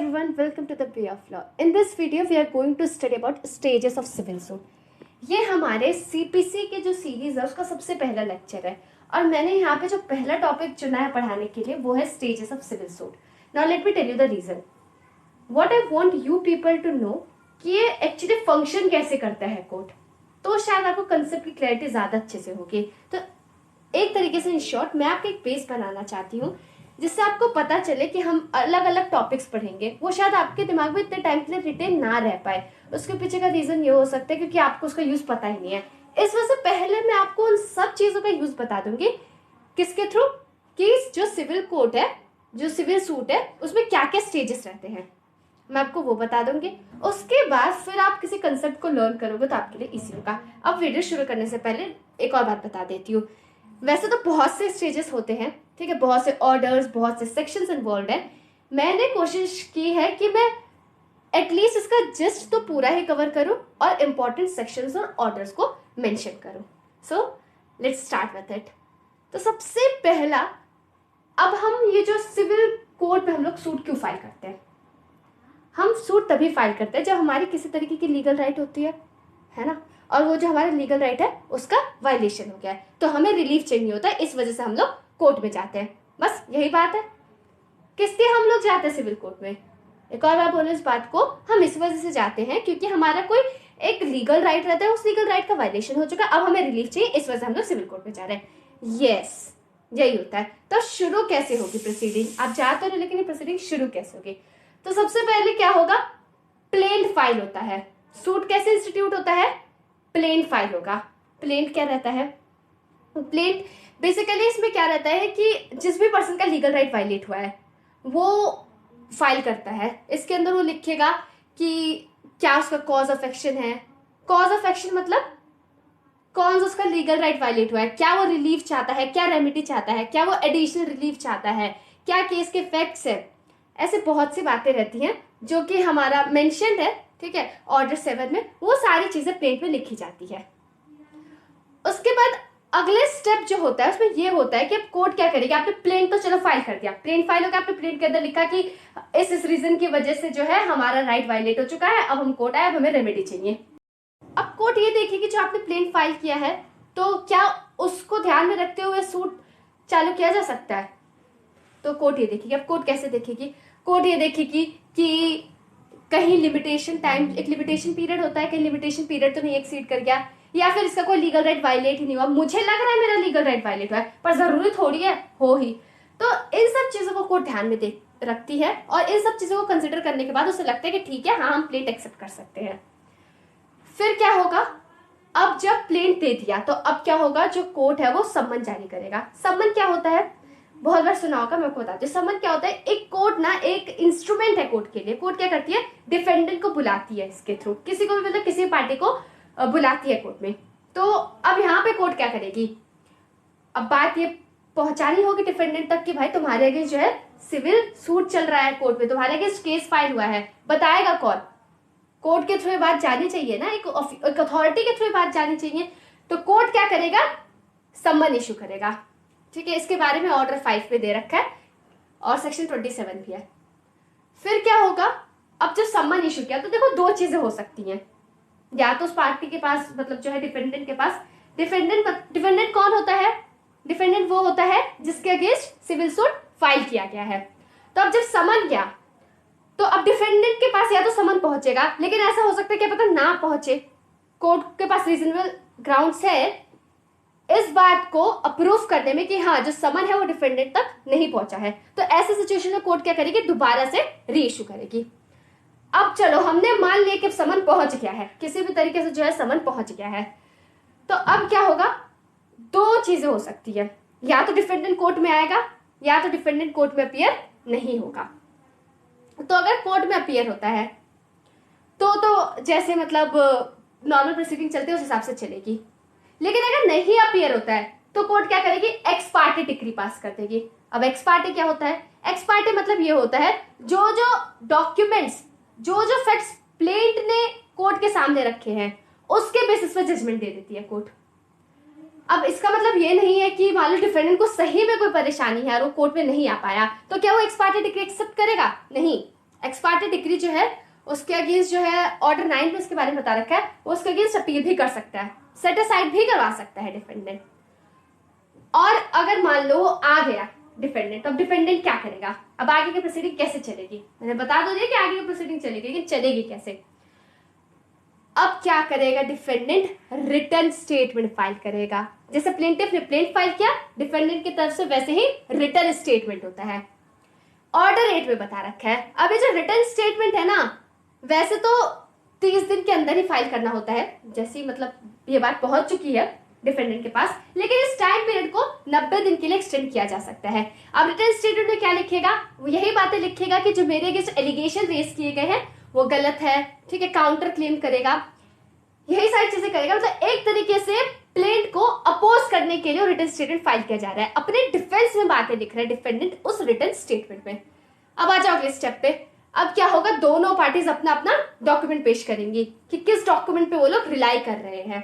everyone, welcome to the Way of Law. In this video, we are going to study about stages of civil suit. ये हमारे CPC के जो series है उसका सबसे पहला लेक्चर है और मैंने यहाँ पे जो पहला टॉपिक चुना है पढ़ाने के लिए वो है stages of civil suit. Now let me tell you the reason. What I want you people to know कि ये एक्चुअली फंक्शन कैसे करता है कोर्ट, तो शायद आपको कंसेप्ट की क्लैरिटी ज्यादा अच्छे से होगी. तो एक तरीके से इन शॉर्ट मैं आपको एक बेस बनाना चाहती हूँ जिससे आपको पता चले कि हम अलग अलग टॉपिक्स पढ़ेंगे. वो शायद आपके दिमाग में इतने टाइम के लिए रिटेन ना रह पाए. उसके पीछे का रीजन ये हो सकता है क्योंकि आपको उसका यूज पता ही नहीं है. इस वजह से पहले मैं आपको उन सब चीजों का यूज बता दूंगी. किसके थ्रू? कि जो सिविल कोर्ट है, जो सिविल सूट है, उसमें क्या क्या स्टेजेस रहते हैं मैं आपको वो बता दूंगी. उसके बाद फिर आप किसी कंसेप्ट को लर्न करोगे तो आपके लिए इजी होगा. अब वीडियो शुरू करने से पहले एक और बात बता देती हूँ. वैसे तो बहुत से स्टेजेस होते हैं, ठीक है, बहुत से ऑर्डर्स, बहुत से सेक्शंस इन्वॉल्व है. मैंने कोशिश की है कि मैं एटलीस्ट इसका जस्ट तो पूरा ही कवर करूं और इंपॉर्टेंट सेक्शंस और ऑर्डर्स को मेंशन करूं. So let's start with it. तो सबसे पहला, अब हम ये जो सिविल कोर्ट में हम लोग सूट क्यों फाइल करते हैं? हम सूट तभी फाइल करते हैं जब हमारी किसी तरीके की लीगल राइट होती है ना, और वो जो हमारा लीगल राइट है उसका वायलेशन हो गया है तो हमें रिलीफ चाहिए होता है. इस वजह से हम लोग कोर्ट में जाते हैं. बस यही बात है. किस लिए हम लोग जाते हैं सिविल कोर्ट में? एक और बार बोलो इस बात को, हम इस वजह से जाते हैं क्योंकि हमारा कोई एक लीगल राइट रहता है, उस लीगल राइट का वायलेशन हो चुका है, अब हमें रिलीफ चाहिए, इस वजह से हम लोग सिविल कोर्ट में जा रहे हैं. यस, यही होता है. तो शुरू कैसे होगी प्रोसीडिंग? आप जा तो रहे लेकिन ये प्रोसीडिंग शुरू कैसे होगी? तो सबसे पहले क्या होगा? प्लेन फाइल होता है. सूट कैसे इंस्टीट्यूट होता है? प्लेन फाइल होगा. प्लेन क्या रहता है? प्लेन बेसिकली इसमें क्या रहता है कि जिस भी पर्सन का लीगल राइट वायलेट हुआ है वो फाइल करता है. इसके अंदर वो लिखेगा कि क्या उसका कॉज ऑफ एक्शन है. कॉज ऑफ एक्शन मतलब कौन सा उसका लीगल राइट वायलेट हुआ है, क्या वो रिलीफ चाहता है, क्या रेमेडी चाहता है, क्या वो एडिशनल रिलीफ चाहता है, क्या केस के फैक्ट्स है. ऐसे बहुत सी बातें रहती हैं जो कि हमारा मेंशन्ड है, ठीक है, ऑर्डर 7 में. वो सारी चीजें प्लेन पे लिखी जाती है. उसके बाद अगले स्टेप जो होता है उसमें ये होता है कि अब कोर्ट क्या करेगा. आपने प्लेन तो चलो फाइल कर दिया, प्लेन फाइल हो गया, आपने प्लेन के अंदर लिखा कि इस रीजन की वजह से जो है हमारा राइट वायलेट हो चुका है, अब हम कोर्ट आए, अब हमें रेमेडी चाहिए. अब कोर्ट ये देखेगी जो आपने प्लेन फाइल किया है तो क्या उसको ध्यान में रखते हुए सूट चालू किया जा सकता है. तो कोर्ट ये देखेगी. अब कोर्ट कैसे देखेगी? कोर्ट ये देखेगी कि कहीं लिमिटेशन टाइम, एक लिमिटेशन पीरियड होता है, कहीं लिमिटेशन पीरियड तो नहीं एक्सीड कर गया, या फिर इसका कोई लीगल राइट वायलेट ही नहीं हुआ. मुझे लग रहा है मेरा लीगल राइट वायलेट हुआ है पर जरूरी थोड़ी है हो ही. तो इन सब चीजों को कोर्ट ध्यान में रखती है और इन सब चीजों को कंसिडर करने के बाद उसे लगता है कि ठीक है, हाँ हम प्लेट एक्सेप्ट कर सकते हैं. फिर क्या होगा? अब जब प्लेट दे दिया तो अब क्या होगा? जो कोर्ट है वो सम्मन जारी करेगा. सम्मन क्या होता है? बहुत बार सुना होगा, मैं आपको बताती हूँ. सम्मन क्या होता है? एक कोर्ट ना एक इंस्ट्रूमेंट है कोर्ट के लिए. कोर्ट क्या करती है? डिफेंडेंट को बुलाती है इसके थ्रू, किसी को भी, मतलब किसी पार्टी को बुलाती है कोर्ट में. तो अब यहाँ पे कोर्ट क्या करेगी? अब बात ये पहुंचानी होगी डिफेंडेंट तक कि भाई तुम्हारे अगेंस्ट जो है सिविल सूट चल रहा है कोर्ट में, तुम्हारे अगेंस्ट केस फाइल हुआ है. बताएगा कौन? कोर्ट के थ्रू बात जानी चाहिए ना, एक अथॉरिटी के थ्रू बात जानी चाहिए. तो कोर्ट क्या करेगा? सम्मन इशू करेगा. ठीक है, इसके बारे में ऑर्डर 5 पे दे रखा है और सेक्शन 27 भी है. फिर क्या होगा? अब जब सम्मन इशू किया तो देखो दो चीजें हो सकती हैं. या तो उस पार्टी के पास, मतलब जो है डिफेंडेंट के पास, डिफेंडेंट कौन होता है? डिफेंडेंट वो होता है जिसके अगेंस्ट सिविल सूट फाइल किया गया है. तो अब जब समन गया तो अब डिफेंडेंट के पास या तो समन पहुंचेगा, लेकिन ऐसा हो सकता है क्या पता ना पहुंचे. कोर्ट के पास रीजनेबल ग्राउंड्स है इस बात को अप्रूव करने में कि हाँ जो समन है वो डिफेंडेंट तक नहीं पहुंचा है. तो ऐसे सिचुएशन में कोर्ट क्या करेगी? दोबारा से री इशू करेगी. अब चलो हमने मान लिया कि समन पहुंच गया है, किसी भी तरीके से जो है समन पहुंच गया है. तो अब क्या होगा? दो चीजें हो सकती है. या तो डिफेंडेंट कोर्ट में आएगा या तो डिफेंडेंट कोर्ट में अपीयर नहीं होगा. तो अगर कोर्ट में अपीयर होता है तो जैसे मतलब नॉर्मल प्रोसीडिंग चलती है उस हिसाब से चलेगी. लेकिन अगर नहीं अपीयर होता है तो कोर्ट क्या करेगी? एक्स पार्टी डिक्री पास कर देगी. अब एक्स पार्टी क्या होता है? एक्स पार्टी मतलब ये होता है जो जो डॉक्यूमेंट्स, जो जो फैक्ट्स प्लेंट ने कोर्ट के सामने रखे हैं उसके बेसिस पे जजमेंट दे देती है कोर्ट. अब इसका मतलब ये नहीं है कि मान लो डिफेंडेंट को सही में कोई परेशानी है और वो कोर्ट में नहीं आ पाया तो क्या वो एक्स पार्टी डिक्री एक्सेप्ट करेगा? नहीं. एक्स पार्टे डिक्री जो है उसके अगेंस्ट जो है ऑर्डर 9 में उसके बारे में बता रखा है, वो उसके अगेंस्ट अपील भी कर सकता है, सेट असाइड भी करवा सकता है डिफेंडेंट। और अगर मान लो आ गया डिफेंडेंट, तो अब डिफेंडेंट क्या करेगा, अब आगे की प्रोसीडिंग कैसे चलेगी, मैंने बता दो दिया कि आगे की प्रोसीडिंग चलेगी, लेकिन चलेगी कैसे। अब क्या करेगा डिफेंडेंट, रिटर्न स्टेटमेंट फाइल करेगा। जैसे प्लेंटिफ ने प्लेंट फाइल किया डिफेंडेंट की तरफ से, वैसे ही रिटर्न स्टेटमेंट होता है। ऑर्डर 8 में बता रखा है। अब ये जो रिटर्न स्टेटमेंट है ना, वैसे तो 30 दिन के अंदर ही फाइल करना होता है, जैसी मतलब ये बात पहुंच चुकी है डिफेंडेंट के पास, लेकिन इस टाइम पीरियड को 90 दिन के लिए एक्सटेंड किया जा सकता है। अब रिटर्न स्टेटमेंट में क्या लिखेगा, वो यही बातें लिखेगा कि जो मेरे अगेंस्ट एलिगेशन रेज किए गए हैं वो गलत है, ठीक है, काउंटर क्लेम करेगा, यही सारी चीजें करेगा। मतलब एक तरीके से प्लेंट को अपोज करने के लिए रिटर्न स्टेटमेंट फाइल किया जा रहा है, अपने डिफेंस में बातें लिख रहा है डिफेंडेंट उस रिटर्न स्टेटमेंट में। अब आ जाओ अगले स्टेप पे। अब क्या होगा, दोनों पार्टीज अपना अपना डॉक्यूमेंट पेश करेंगी कि किस डॉक्यूमेंट पे वो लोग रिलाई कर रहे हैं।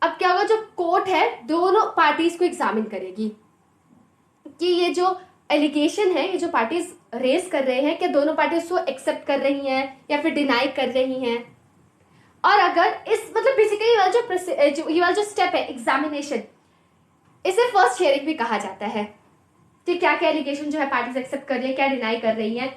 अब क्या होगा, जो कोर्ट है दोनों पार्टीज को एग्जामिन करेगी कि ये जो एलिगेशन है, ये जो पार्टीज रेज कर रहे हैं, क्या दोनों पार्टीज को एक्सेप्ट कर रही हैं या फिर डिनाई कर रही हैं। और अगर इस मतलब बेसिकली ये वाला जो स्टेप है एग्जामिनेशन, इसे फर्स्ट हियरिंग भी कहा जाता है कि क्या क्या एलिगेशन जो है पार्टीज एक्सेप्ट कर रही है, क्या डिनाई कर रही हैं।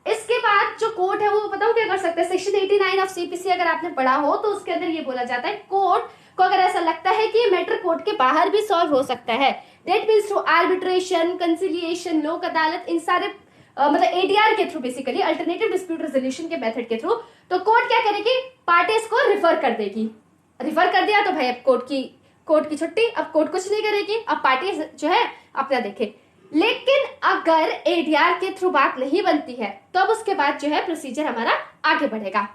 इसके बाद जो कोर्ट है वो बताओ क्या कर सकता है, सेक्शन 89 ऑफ सीपीसी अगर आपने पढ़ा हो तो उसके अंदर ये बोला जाता है, कोर्ट को अगर ऐसा लगता है कि ये मैटर कोर्ट के बाहर भी सॉल्व हो सकता है, that means through arbitration, conciliation, लोक अदालत, इन सारे मतलब एडीआर के through, basically alternative dispute resolution के मेथड के थ्रू, तो कोर्ट क्या करेगी, पार्टीज को रिफर कर देगी। रिफर कर दिया तो भाई अब कोर्ट की छुट्टी, अब कोर्ट कुछ नहीं करेगी, अब पार्टीज जो है अपना देखे। लेकिन अगर एडीआर के थ्रू बात नहीं बनती है तो अब उसके बाद जो है प्रोसीजर हमारा आगे बढ़ेगा।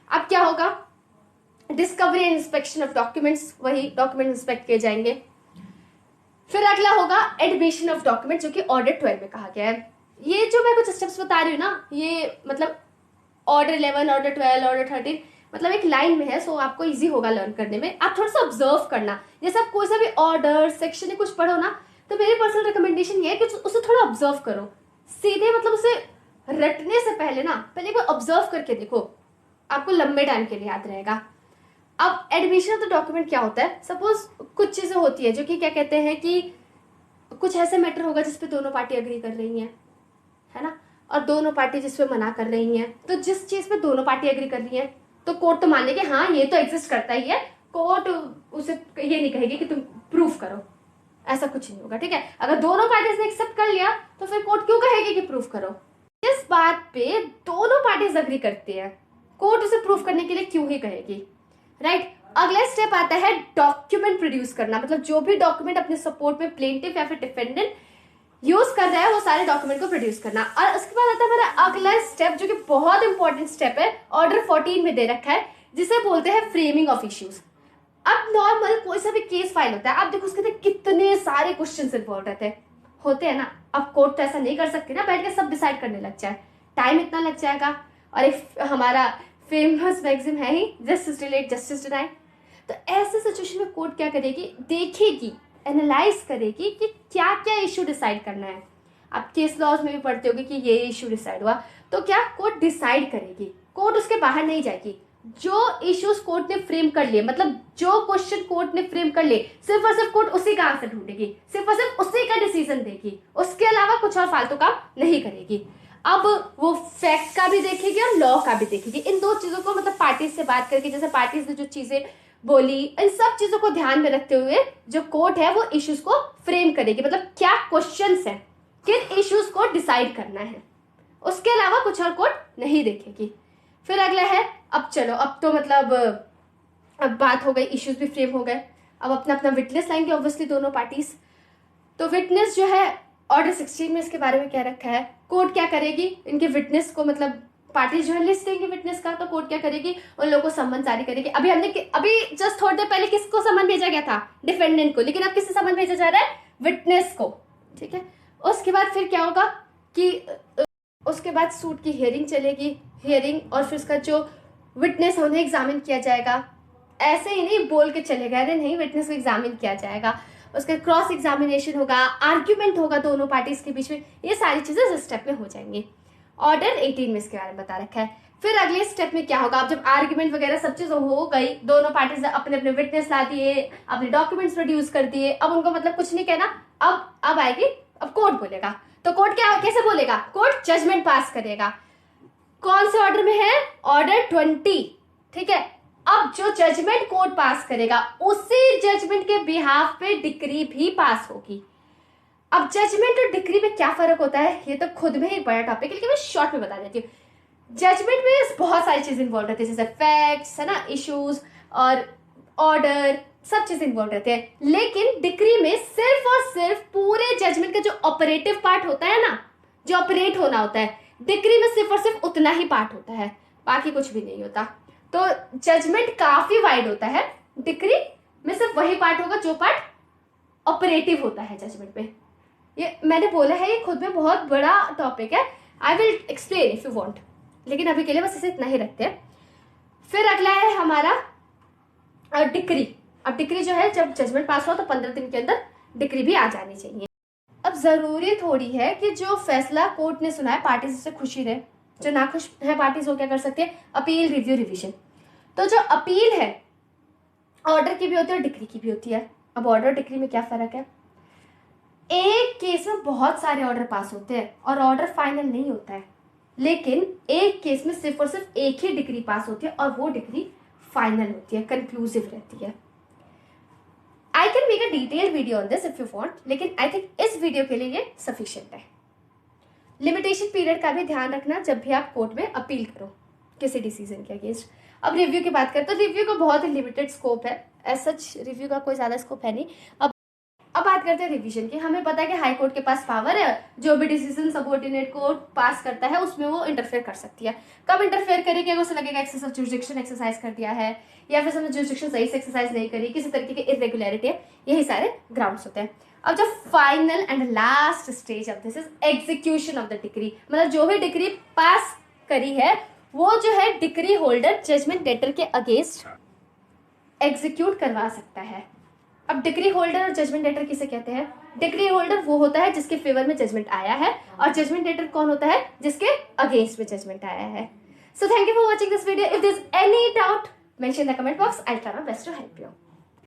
अब क्या होगा, discovery and inspection of documents, वही डॉक्यूमेंट इंस्पेक्ट किए जाएंगे। फिर अगला होगा एडमिशन ऑफ डॉक्यूमेंट, जो कि ऑर्डर 12 में कहा गया है। ये जो मैं कुछ स्टेप्स बता रही हूँ ना, ये मतलब ऑर्डर 11, ऑर्डर 12, ऑर्डर 13 मतलब एक लाइन में है, सो आपको इजी होगा लर्न करने में। आप थोड़ा सा ऑब्जर्व करना, जैसे आप कोई सा भी ऑर्डर सेक्शन या कुछ पढ़ो ना, तो मेरी पर्सनल रिकमेंडेशन ये है कि उसे थोड़ा ऑब्जर्व करो, सीधे मतलब उसे रटने से पहले ना पहले एक बार ऑब्जर्व करके देखो, आपको लंबे टाइम के लिए याद रहेगा। अब एडमिशन ऑफ द डॉक्यूमेंट क्या होता है, सपोज कुछ चीजें होती है जो कि क्या कहते हैं कि कुछ ऐसे मैटर होगा जिसपे दोनों पार्टी अग्री कर रही हैं, है ना, और दोनों पार्टी जिसपे मना कर रही हैं, तो जिस चीज पे दोनों पार्टी अग्री कर रही हैं तो कोर्ट तो मान लेगी हाँ ये तो एग्जिस्ट करता ही है, कोर्ट उसे ये नहीं कहेगी कि तुम प्रूफ करो, ऐसा कुछ नहीं होगा, ठीक है। अगर दोनों पार्टीज ने एक्सेप्ट कर लिया तो फिर कोर्ट क्यों कहेगी कि प्रूफ करो। इस बात पे दोनों पार्टीज अग्री करती है, कोर्ट उसे प्रूफ करने के लिए क्यों ही कहेगी, राइट। अगला स्टेप आता है डॉक्यूमेंट प्रोड्यूस करना, मतलब जो भी डॉक्यूमेंट अपने सपोर्ट में प्लेंटिफ या फिर डिफेंडेंट यूज कर रहा है वो सारे डॉक्यूमेंट को प्रोड्यूस करना। और उसके बाद आता है हमारा अगला स्टेप जो कि बहुत इंपॉर्टेंट स्टेप है, ऑर्डर 14 में दे रखा है, जिसे बोलते हैं फ्रेमिंग ऑफ इश्यूज। अब नॉर्मल कोई सा भी केस फाइल होता है, आप देखो उसके अंदर कितने सारे क्वेश्चंस इन्वॉल्व रहते हैं ना। अब कोर्ट तो ऐसा नहीं कर सकती ना बैठ के सब डिसाइड करने लग जाए, टाइम इतना लग जाएगा। और एक हमारा फेमस मैगजीन है ही जस्टिस डिलेड जस्टिस डिनाइड, तो ऐसे सिचुएशन में कोर्ट क्या करेगी, देखेगी, एनालाइज करेगी कि क्या क्या इश्यू डिसाइड करना है। आप केस लॉज में भी पढ़ते होगे कि ये इश्यू डिसाइड हुआ, तो क्या कोर्ट डिसाइड करेगी, कोर्ट उसके बाहर नहीं जाएगी। जो इश्यूज कोर्ट ने फ्रेम कर लिए, मतलब जो क्वेश्चन कोर्ट ने फ्रेम कर लिए, सिर्फ और सिर्फ कोर्ट उसी का आंसर ढूंढेगी, सिर्फ और सिर्फ उसी का डिसीजन देगी, उसके अलावा कुछ और फालतू काम नहीं करेगी। अब वो फैक्ट का भी देखेगी और लॉ का भी देखेगी। इन दो चीजों को मतलब पार्टीज से बात करके, जैसे पार्टीज ने जो चीजें बोली, इन सब चीजों को ध्यान में रखते हुए जो कोर्ट है वो इश्यूज को फ्रेम करेगी, मतलब क्या क्वेश्चंस हैं, किन इश्यूज को डिसाइड करना है, उसके अलावा कुछ और कोर्ट नहीं देखेगी। फिर अगला है, अब चलो अब तो मतलब अब बात हो गई, इश्यूज भी फ्रेम हो गए, अब अपना अपना विटनेस लाएंगे ऑब्वियसली दोनों पार्टीज। तो विटनेस जो है ऑर्डर 16 में इसके बारे में क्या रखा है, कोर्ट क्या करेगी, इनके विटनेस को मतलब पार्टीज जो है लिस्ट देंगे विटनेस का, तो कोर्ट क्या करेगी, उन लोगों को सम्मन जारी करेगी। अभी जस्ट थोड़ी देर पहले किसको सम्मन भेजा गया था, डिफेंडेंट को, लेकिन अब किससे सम्मन भेजा जा रहा है, विटनेस को, ठीक है। उसके बाद फिर क्या होगा कि उसके बाद सूट की हियरिंग चलेगी, हियरिंग और फिर उसका जो विटनेस है उन्हें एग्जामिन किया जाएगा। ऐसे ही नहीं बोल के चलेगा, अरे नहीं, विटनेस को एग्जामिन किया जाएगा, उसका क्रॉस एग्जामिनेशन होगा, आर्ग्यूमेंट होगा दोनों पार्टीज के बीच में, ये सारी चीजें इस स्टेप में हो जाएंगी। ऑर्डर 18 में इसके बारे में बता रखा है। फिर अगले स्टेप में क्या होगा, अब जब आर्ग्यूमेंट वगैरह सब चीज हो गई, दोनों पार्टीज अपने अपने विटनेस ला दिए, अपने डॉक्यूमेंट्स प्रोड्यूस कर दिए, अब उनको मतलब कुछ नहीं कहना, अब आएगी, अब कोर्ट बोलेगा। तो कोर्ट क्या कैसे बोलेगा, कोर्ट जजमेंट पास करेगा। कौन से ऑर्डर में है, ऑर्डर 20, ठीक है। अब जो जजमेंट कोर्ट पास करेगा उसी जजमेंट के बिहाफ पे डिक्री भी पास होगी। अब जजमेंट और डिक्री में क्या फर्क होता है, ये तो खुद में एक बड़ा टॉपिक है, लेकिन मैं शॉर्ट में बता देती हूँ। जजमेंट में बहुत सारी चीजें इन्वॉल्व रहती है, जैसे फैक्ट्स है ना, इश्यूज और ऑर्डर, सब चीजें इन्वॉल्व रहते हैं। लेकिन डिक्री में सिर्फ और सिर्फ पूरे जजमेंट का जो ऑपरेटिव पार्ट होता है ना, जो ऑपरेट होना होता है, डिक्री में सिर्फ और सिर्फ उतना ही पार्ट होता है, बाकी कुछ भी नहीं होता। तो जजमेंट काफी वाइड होता है, डिक्री में सिर्फ वही पार्ट होगा जो पार्ट ऑपरेटिव होता है जजमेंट में। ये मैंने बोला है, ये खुद में बहुत बड़ा टॉपिक है, I will explain if you want, लेकिन अभी के लिए बस इसे इतना ही रखते हैं। फिर अगला है हमारा डिक्री। अब डिक्री जो है, जब जजमेंट पास हो तो 15 दिन के अंदर डिक्री भी आ जानी चाहिए। अब जरूरी थोड़ी है कि जो फैसला कोर्ट ने सुना है पार्टीज से खुशी रहे, जो नाखुश है पार्टीज वो क्या कर सकते हैं, अपील, रिव्यू, रिवीजन। तो जो अपील है ऑर्डर की भी होती है और डिक्री की भी होती है। अब ऑर्डर और डिक्री में क्या फर्क है, एक केस में बहुत सारे ऑर्डर पास होते हैं और ऑर्डर फाइनल नहीं होता है, लेकिन एक केस में सिर्फ और सिर्फ एक ही डिग्री पास होती है और वो डिग्री फाइनल होती है, कंक्लूसिव रहती है। I can make a detail video on this if you want, लेकिन आई थिंक इस वीडियो के लिए ये सफिशिएंट है। लिमिटेशन पीरियड का भी ध्यान रखना जब भी आप कोर्ट में अपील करो किसी डिसीजन के अगेंस्ट। अब रिव्यू की बात करें तो रिव्यू का बहुत ही लिमिटेड स्कोप है, एज सच रिव्यू का कोई ज्यादा स्कोप है नहीं। अब बात करते हैं रिवीजन की। हमें पता है कि हाई कोर्ट के पास पावर है, जो भी डिसीजन सबऑर्डिनेट कोर्ट पास करता है उसमें वो इंटरफेयर कर सकती है। कब इंटरफेयर करेगी, अगर उसे लगेगा एक्सेस ऑफ जुरिसडिक्शन एक्सरसाइज कर दिया है, या फिर उसने जुरिसडिक्शन सही से एक्सरसाइज नहीं करी, किसी तरीके की इरेगुलरिटी है, यही सारे ग्राउंड्स होते हैं। अब जो final and last stage of this is execution of the decree, मतलब जो भी डिक्री पास करी है वो जो है डिक्री होल्डर जजमेंट डेटर के अगेंस्ट एग्जीक्यूट करवा सकता है। अब डिक्री होल्डर और जजमेंट डेटर किसे कहते हैं, डिक्री होल्डर वो होता है जिसके फेवर में जजमेंट आया है, और जजमेंट डेटर कौन होता है, जिसके अगेंस्ट में जजमेंट आया है। So thank you for watching this video. If there is any doubt mention in the comment box, I will try my best to help you.